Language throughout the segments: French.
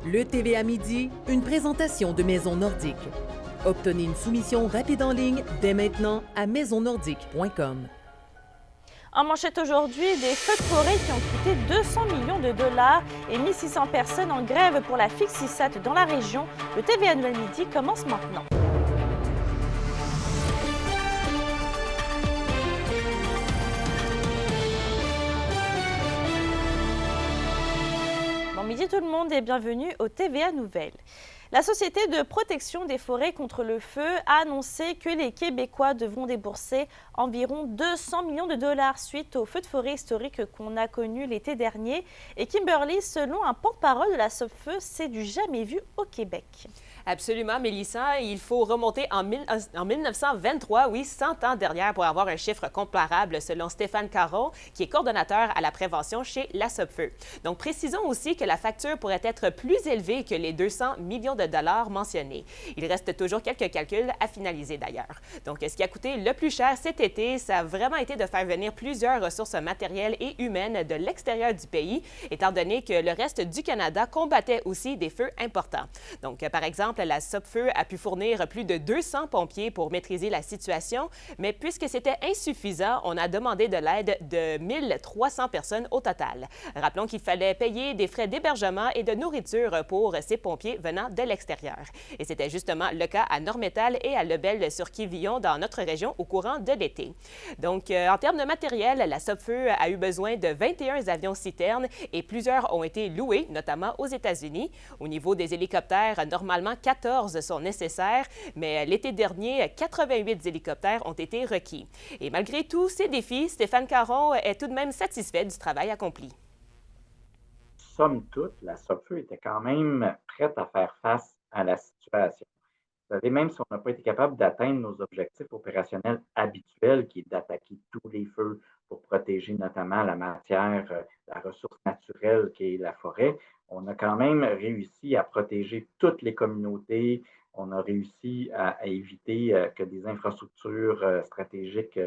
Le TVA Midi, une présentation de Maison Nordique. Obtenez une soumission rapide en ligne dès maintenant à maisonnordique.com. En manchette aujourd'hui, des feux de forêt qui ont coûté 200 millions de dollars et 1600 personnes en grève pour la Fixisat dans la région. Le TVA Nouvelle Midi commence maintenant. Bon midi tout le monde et bienvenue au TVA Nouvelle. La Société de protection des forêts contre le feu a annoncé que les Québécois devront débourser environ 200 millions de dollars suite au feu de forêt historique qu'on a connu l'été dernier. Et Kimberly, selon un porte-parole de la Sopfeu, c'est du jamais vu au Québec. Absolument, Mélissa. Il faut remonter en 1923, oui, 100 ans derrière, pour avoir un chiffre comparable, selon Stéphane Caron, qui est coordonnateur à la prévention chez la Sopfeu. Donc, précisons aussi que la facture pourrait être plus élevée que les 200 millions de dollars mentionnés. Il reste toujours quelques calculs à finaliser d'ailleurs. Donc, ce qui a coûté le plus cher cet été, ça a vraiment été de faire venir plusieurs ressources matérielles et humaines de l'extérieur du pays, étant donné que le reste du Canada combattait aussi des feux importants. Donc, par exemple, la Sopfeu a pu fournir plus de 200 pompiers pour maîtriser la situation, mais puisque c'était insuffisant, on a demandé de l'aide de 1300 personnes au total. Rappelons qu'il fallait payer des frais d'hébergement et de nourriture pour ces pompiers venant de l'extérieur. Et c'était justement le cas à Normétal et à Lebel-sur-Quivillon dans notre région au courant de l'été. Donc, en termes de matériel, la Sopfeu a eu besoin de 21 avions-citernes et plusieurs ont été loués, notamment aux États-Unis. Au niveau des hélicoptères, normalement, 14 sont nécessaires, mais l'été dernier, 88 hélicoptères ont été requis. Et malgré tous ces défis, Stéphane Caron est tout de même satisfait du travail accompli. Somme toute, la Sopfeu était quand même prête à faire face à la situation. Vous savez, même si on n'a pas été capable d'atteindre nos objectifs opérationnels habituels, qui est d'attaquer tous les feux pour protéger notamment la matière, la ressource naturelle qui est la forêt, on a quand même réussi à protéger toutes les communautés. On a réussi à éviter que des infrastructures stratégiques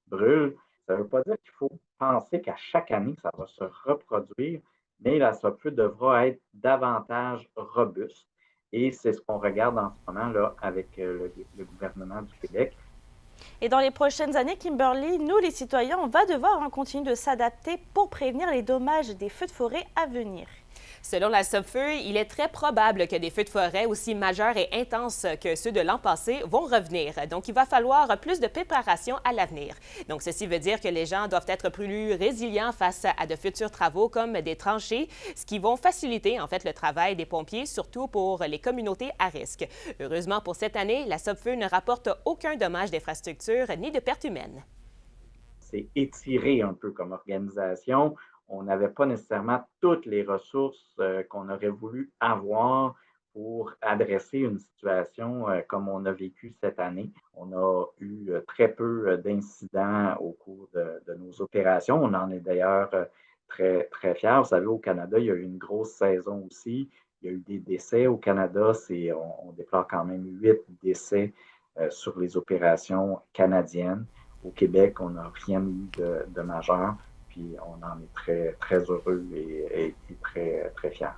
brûlent. Ça ne veut pas dire qu'il faut penser qu'à chaque année, ça va se reproduire, mais la Sopfeu devra être davantage robuste. Et c'est ce qu'on regarde en ce moment là avec le gouvernement du Québec. Et dans les prochaines années, Kimberly, nous les citoyens, on va devoir continuer de s'adapter pour prévenir les dommages des feux de forêt à venir. Selon la Sopfeu, il est très probable que des feux de forêt aussi majeurs et intenses que ceux de l'an passé vont revenir. Donc, il va falloir plus de préparation à l'avenir. Donc, ceci veut dire que les gens doivent être plus résilients face à de futurs travaux comme des tranchées, ce qui vont faciliter en fait le travail des pompiers, surtout pour les communautés à risque. Heureusement pour cette année, la Sopfeu ne rapporte aucun dommage d'infrastructure ni de pertes humaines. C'est étiré un peu comme organisation. On n'avait pas nécessairement toutes les ressources qu'on aurait voulu avoir pour adresser une situation comme on a vécu cette année. On a eu très peu d'incidents au cours de nos opérations. On en est d'ailleurs très, très fiers. Vous savez, au Canada, il y a eu une grosse saison aussi. Il y a eu des décès au Canada. On déplore quand même 8 décès sur les opérations canadiennes. Au Québec, on n'a rien eu de majeur. Puis on en est très, très heureux et très, très fiers.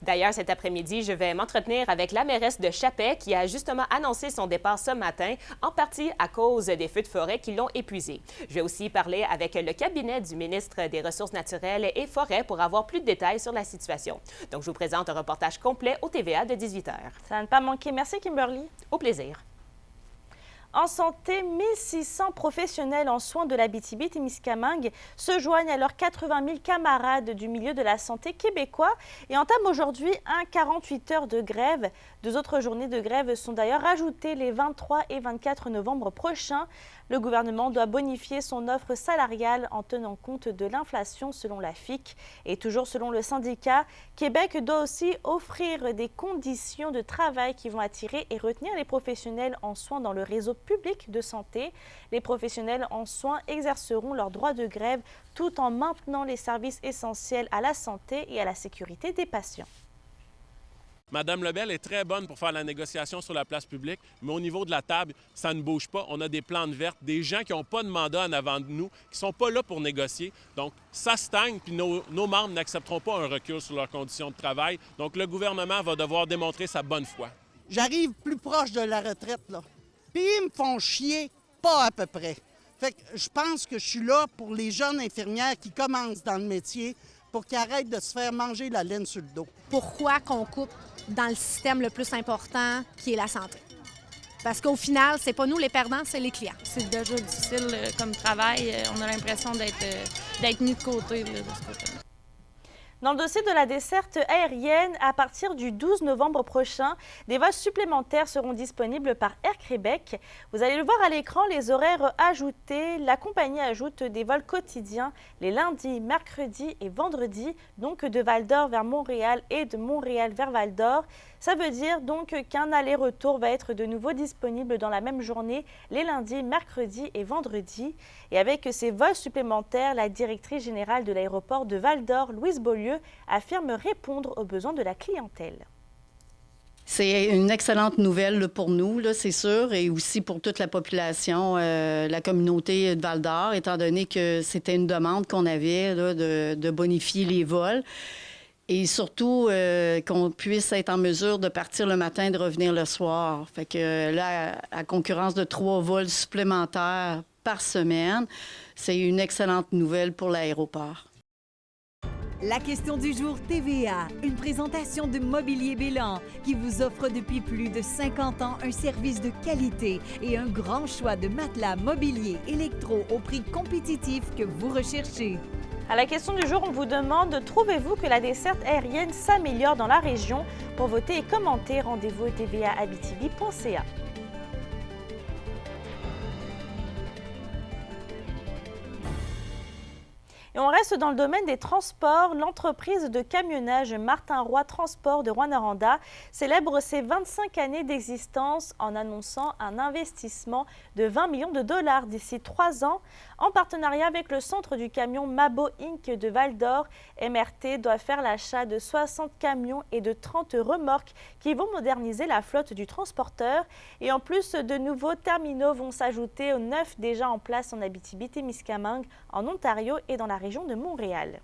D'ailleurs, cet après-midi, je vais m'entretenir avec la mairesse de Chapais qui a justement annoncé son départ ce matin, en partie à cause des feux de forêt qui l'ont épuisé. Je vais aussi parler avec le cabinet du ministre des Ressources naturelles et forêts pour avoir plus de détails sur la situation. Donc, je vous présente un reportage complet au TVA de 18h. Ça va ne pas manquer. Merci, Kimberly. Au plaisir. En santé, 1600 professionnels en soins de l'Abitibi-Témiscamingue se joignent à leurs 80 000 camarades du milieu de la santé québécois et entament aujourd'hui un 48 heures de grève. 2 autres journées de grève sont d'ailleurs ajoutées les 23 et 24 novembre prochains. Le gouvernement doit bonifier son offre salariale en tenant compte de l'inflation selon la FIC. Et toujours selon le syndicat, Québec doit aussi offrir des conditions de travail qui vont attirer et retenir les professionnels en soins dans le réseau public de santé. Les professionnels en soins exerceront leur droit de grève tout en maintenant les services essentiels à la santé et à la sécurité des patients. Mme Lebel est très bonne pour faire la négociation sur la place publique, mais au niveau de la table, ça ne bouge pas. On a des plantes vertes, des gens qui n'ont pas de mandat en avant de nous, qui ne sont pas là pour négocier. Donc, ça stagne, puis nos membres n'accepteront pas un recul sur leurs conditions de travail. Donc, le gouvernement va devoir démontrer sa bonne foi. J'arrive plus proche de la retraite, là. Puis ils me font chier, pas à peu près. Fait que je pense que je suis là pour les jeunes infirmières qui commencent dans le métier pour qu'ils arrêtent de se faire manger la laine sur le dos. Pourquoi qu'on coupe dans le système le plus important, qui est la santé? Parce qu'au final, c'est pas nous les perdants, c'est les clients. C'est déjà difficile comme travail. On a l'impression d'être mis de côté là, de ce côté-là. Dans le dossier de la desserte aérienne, à partir du 12 novembre prochain, des vols supplémentaires seront disponibles par Air Québec. Vous allez le voir à l'écran, les horaires ajoutés. La compagnie ajoute des vols quotidiens les lundis, mercredis et vendredis, donc de Val-d'Or vers Montréal et de Montréal vers Val-d'Or. Ça veut dire donc qu'un aller-retour va être de nouveau disponible dans la même journée, les lundis, mercredis et vendredis. Et avec ces vols supplémentaires, la directrice générale de l'aéroport de Val-d'Or, Louise Beaulieu, affirme répondre aux besoins de la clientèle. C'est une excellente nouvelle pour nous, c'est sûr, et aussi pour toute la population, la communauté de Val-d'Or, étant donné que c'était une demande qu'on avait là, de bonifier les vols. Et surtout, qu'on puisse être en mesure de partir le matin et de revenir le soir. Fait que là, à concurrence de 3 vols supplémentaires par semaine, c'est une excellente nouvelle pour l'aéroport. La question du jour TVA, une présentation de Mobilier Bélan qui vous offre depuis plus de 50 ans un service de qualité et un grand choix de matelas, mobilier, électro au prix compétitif que vous recherchez. À la question du jour, on vous demande, trouvez-vous que la desserte aérienne s'améliore dans la région? Pour voter et commenter, rendez-vous au tvaabitibi.ca. Et on reste dans le domaine des transports. L'entreprise de camionnage Martin Roy Transport de Rouyn-Noranda célèbre ses 25 années d'existence en annonçant un investissement de 20 millions de dollars d'ici 3 ans. En partenariat avec le centre du camion Mabo Inc. de Val-d'Or, MRT doit faire l'achat de 60 camions et de 30 remorques qui vont moderniser la flotte du transporteur. Et en plus, de nouveaux terminaux vont s'ajouter aux 9 déjà en place en Abitibi-Témiscamingue, en Ontario et dans la région de Montréal.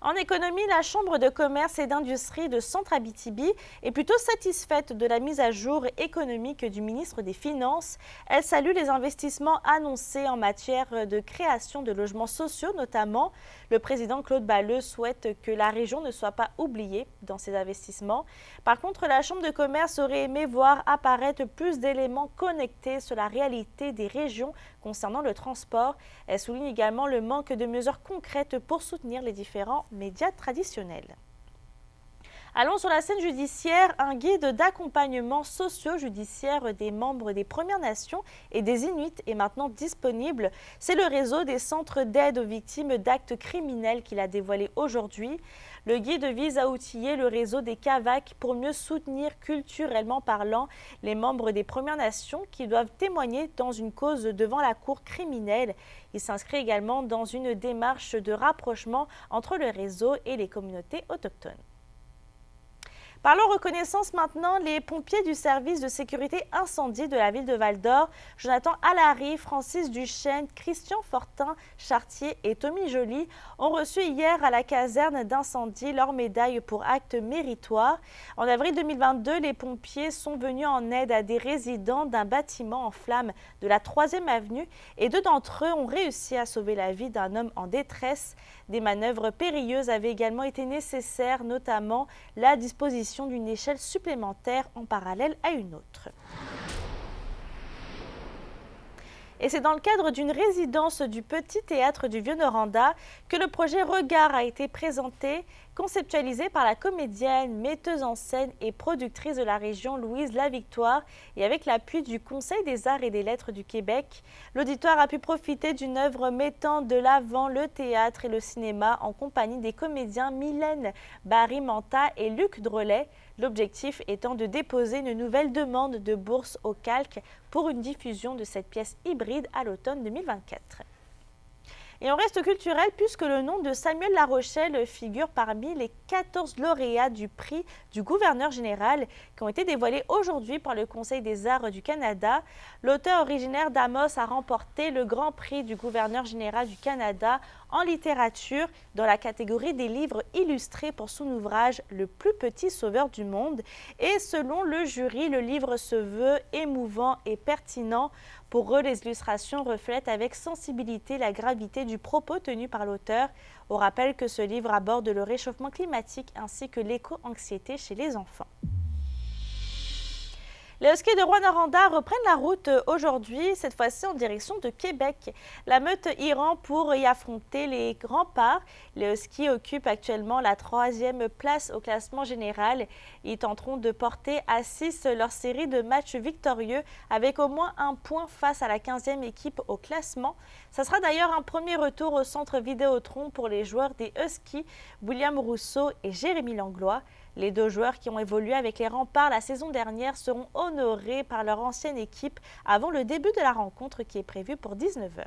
En économie, la Chambre de commerce et d'industrie de Centre-Abitibi est plutôt satisfaite de la mise à jour économique du ministre des Finances. Elle salue les investissements annoncés en matière de création de logements sociaux notamment. Le président Claude Balleux souhaite que la région ne soit pas oubliée dans ces investissements. Par contre, la Chambre de commerce aurait aimé voir apparaître plus d'éléments connectés sur la réalité des régions concernant le transport. Elle souligne également le manque de mesures concrètes pour soutenir les différents médias traditionnels. Allons sur la scène judiciaire. Un guide d'accompagnement socio-judiciaire des membres des Premières Nations et des Inuits est maintenant disponible. C'est le réseau des centres d'aide aux victimes d'actes criminels qu'il a dévoilé aujourd'hui. Le guide vise à outiller le réseau des CAVAC pour mieux soutenir culturellement parlant les membres des Premières Nations qui doivent témoigner dans une cause devant la cour criminelle. Il s'inscrit également dans une démarche de rapprochement entre le réseau et les communautés autochtones. Parlons reconnaissance maintenant. Les pompiers du service de sécurité incendie de la ville de Val-d'Or, Jonathan Allary, Francis Duchesne, Christian Fortin, Chartier et Tommy Joly ont reçu hier à la caserne d'incendie leur médaille pour actes méritoires. En avril 2022, les pompiers sont venus en aide à des résidents d'un bâtiment en flammes de la 3e avenue et 2 d'entre eux ont réussi à sauver la vie d'un homme en détresse. Des manœuvres périlleuses avaient également été nécessaires, notamment la disposition d'une échelle supplémentaire en parallèle à une autre. Et c'est dans le cadre d'une résidence du Petit Théâtre du Vieux-Noranda que le projet Regard a été présenté, conceptualisé par la comédienne, metteuse en scène et productrice de la région Louise Lavictoire et avec l'appui du Conseil des arts et des lettres du Québec. L'auditoire a pu profiter d'une œuvre mettant de l'avant le théâtre et le cinéma en compagnie des comédiens Mylène Barry-Manta et Luc Drolet. L'objectif étant de déposer une nouvelle demande de bourse au Calque pour une diffusion de cette pièce hybride à l'automne 2024. Et on reste culturel puisque le nom de Samuel Larochelle figure parmi les 14 lauréats du prix du gouverneur général qui ont été dévoilés aujourd'hui par le Conseil des arts du Canada. L'auteur originaire d'Amos a remporté le grand prix du gouverneur général du Canada en littérature dans la catégorie des livres illustrés pour son ouvrage « Le plus petit sauveur du monde ». Et selon le jury, le livre se veut émouvant et pertinent. Pour eux, les illustrations reflètent avec sensibilité la gravité du propos tenu par l'auteur. On rappelle que ce livre aborde le réchauffement climatique ainsi que l'éco-anxiété chez les enfants. Les Huskies de Rouyn-Noranda reprennent la route aujourd'hui, cette fois-ci en direction de Québec. La meute ira pour y affronter les Remparts. Les Huskies occupent actuellement la 3e place au classement général. Ils tenteront de porter à 6 leur série de matchs victorieux avec au moins un point face à la 15e équipe au classement. Ça sera d'ailleurs un premier retour au centre Vidéotron pour les joueurs des Huskies, William Rousseau et Jérémy Langlois. Les 2 joueurs qui ont évolué avec les Remparts la saison dernière seront honorés par leur ancienne équipe avant le début de la rencontre qui est prévue pour 19h.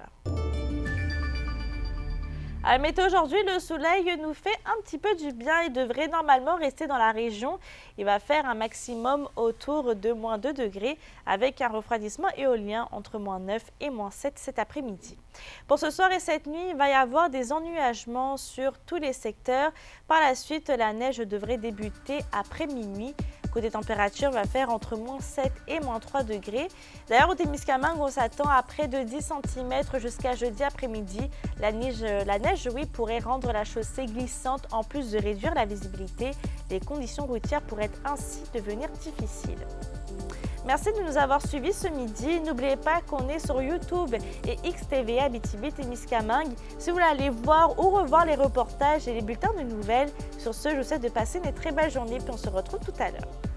À la météo aujourd'hui, le soleil nous fait un petit peu du bien et devrait normalement rester dans la région. Il va faire un maximum autour de -2 degrés avec un refroidissement éolien entre -9 et -7 cet après-midi. Pour ce soir et cette nuit, il va y avoir des ennuagements sur tous les secteurs. Par la suite, la neige devrait débuter après minuit. Côté température, va faire entre -7 et -3 degrés. D'ailleurs, au Témiscamingue, on s'attend à près de 10 cm jusqu'à jeudi après-midi. La neige, pourrait rendre la chaussée glissante en plus de réduire la visibilité. Les conditions routières pourraient ainsi devenir difficiles. Merci de nous avoir suivis ce midi. N'oubliez pas qu'on est sur YouTube et XTV Abitibi-Témiscamingue. Si vous voulez aller voir ou revoir les reportages et les bulletins de nouvelles, sur ce, je vous souhaite de passer une très belle journée puis on se retrouve tout à l'heure.